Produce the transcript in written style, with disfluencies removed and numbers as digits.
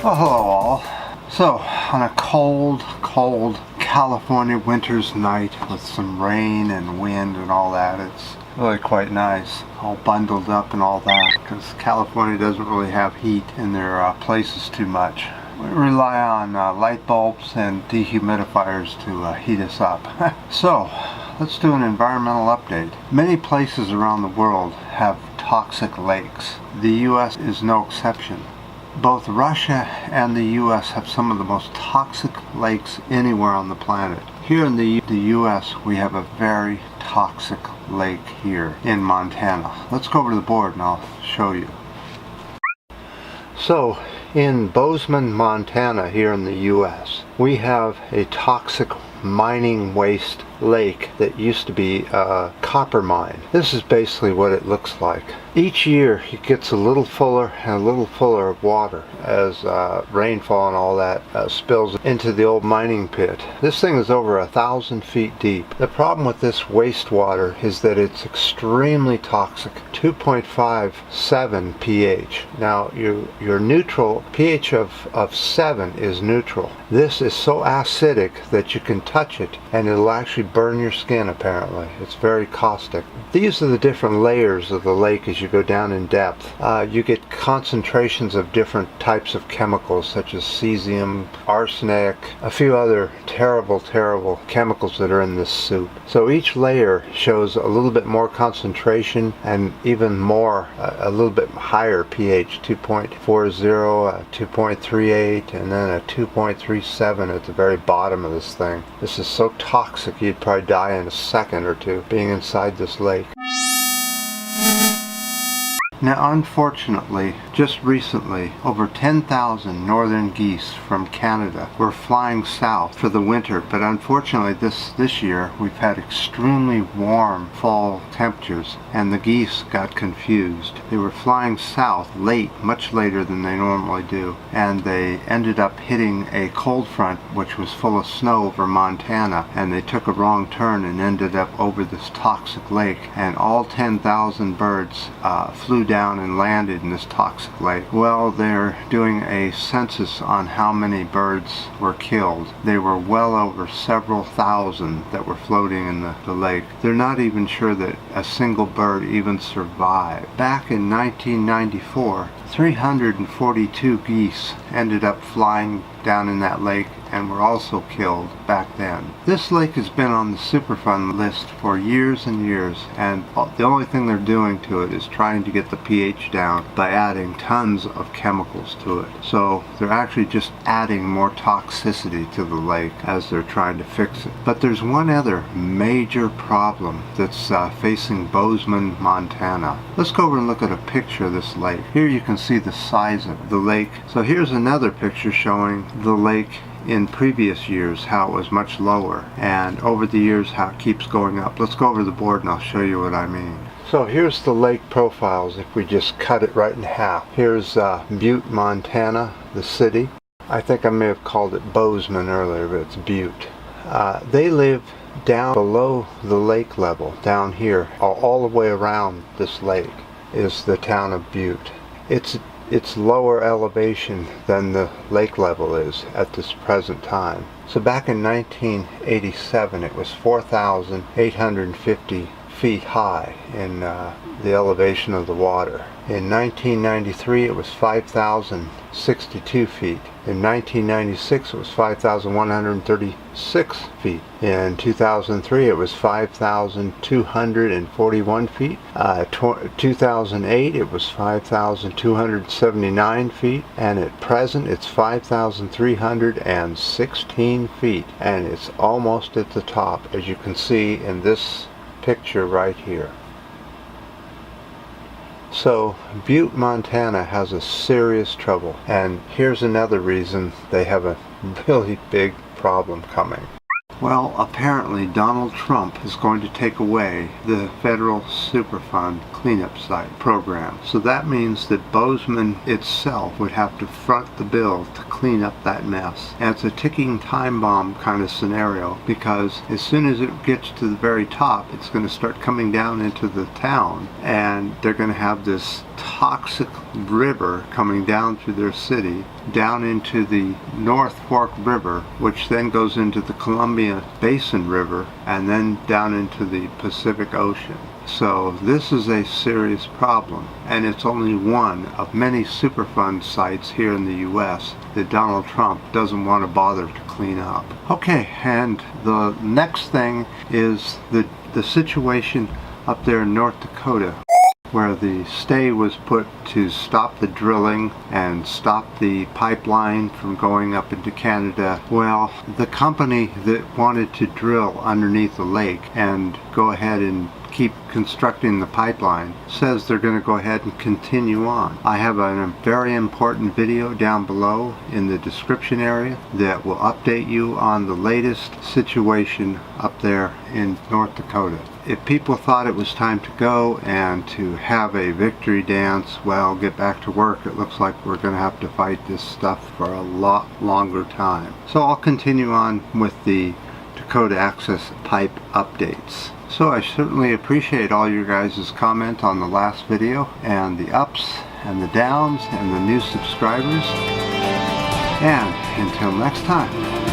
Well, hello all. So, on a cold California winter's night with some rain and wind and all that, it's really quite nice. All bundled up and all that, because California doesn't really have heat in their places too much. We rely on light bulbs and dehumidifiers to heat us up. So, let's do an environmental update. Many places around the world have toxic lakes. The U.S. is no exception. Both Russia and the U.S. have some of the most toxic lakes anywhere on the planet. Here in the U.S. we have a very toxic lake here in Montana. Let's go over to the board and I'll show you. So, in Bozeman, Montana, here in the U.S., we have a toxic mining waste lake that used to be a copper mine. This is basically what it looks like. Each year it gets a little fuller and a little fuller of water as rainfall and all that spills into the old mining pit. This thing is over 1,000 feet deep. The problem with this wastewater is that it's extremely toxic. 2.57 pH. Now your neutral pH of 7 is neutral. This is so acidic that you can touch it and it'll actually burn your skin apparently. It's very caustic. These are the different layers of the lake as you go down in depth. You get concentrations of different types of chemicals such as cesium, arsenic, a few other terrible chemicals that are in this soup. So each layer shows a little bit more concentration and even more, a little bit higher pH, 2.40, 2.38, and then a 2.37 at the very bottom of this thing. This is so toxic you'd probably die in a second or two being inside this lake. Now, unfortunately, just recently, over 10,000 northern geese from Canada were flying south for the winter, but unfortunately this year we've had extremely warm fall temperatures and the geese got confused. They were flying south late, much later than they normally do, and they ended up hitting a cold front which was full of snow over Montana, and they took a wrong turn and ended up over this toxic lake, and all 10,000 birds flew down and landed in this toxic lake. Well, they're doing a census on how many birds were killed. They were well over several thousand that were floating in the lake. They're not even sure that a single bird even survived. Back in 1994, 342 geese ended up flying down in that lake and were also killed back then. This lake has been on the Superfund list for years and years, and the only thing they're doing to it is trying to get the pH down by adding tons of chemicals to it. So they're actually just adding more toxicity to the lake as they're trying to fix it. But there's one other major problem that's facing Bozeman, Montana. Let's go over and look at a picture of this lake. Here you can see the size of the lake. So here's another picture showing the lake in previous years, how it was much lower, and over the years how it keeps going up. Let's go over the board and I'll show you what I mean. So here's the lake profiles if we just cut it right in half. Here's Butte, Montana, the city. I think I may have called it Bozeman earlier, but it's Butte. They live down below the lake level, down here. All the way around this lake is the town of Butte. It's lower elevation than the lake level is at this present time. So back in 1987 it was 4,850 feet high in the elevation of the water. In 1993 it was 5,062 feet. In 1996 it was 5,136 feet. In 2003 it was 5,241 feet. 2008 it was 5,279 feet. And at present it's 5,316 feet. And it's almost at the top, as you can see in this picture right here. So Butte, Montana has a serious trouble, and here's another reason they have a really big problem coming. Well, apparently Donald Trump is going to take away the federal Superfund cleanup site program. So that means that Bozeman itself would have to front the bill to clean up that mess. And it's a ticking time bomb kind of scenario, because as soon as it gets to the very top, it's going to start coming down into the town, and they're going to have this toxic river coming down through their city, down into the North Fork River, which then goes into the Columbia Basin River, and then down into the Pacific Ocean. So this is a serious problem, and it's only one of many Superfund sites here in the U.S. that Donald Trump doesn't want to bother to clean up. Okay, and the next thing is the situation up there in North Dakota, where the stay was put to stop the drilling and stop the pipeline from going up into Canada. Well, the company that wanted to drill underneath the lake and go ahead and keep constructing the pipeline says they're going to go ahead and continue on. I have a very important video down below in the description area that will update you on the latest situation up there in North Dakota. If people thought it was time to go and to have a victory dance, well, get back to work. It looks like we're going to have to fight this stuff for a lot longer time. So I'll continue on with the Dakota Access Pipe updates. So I certainly appreciate all your guys' comment on the last video, and the ups and the downs and the new subscribers. And until next time.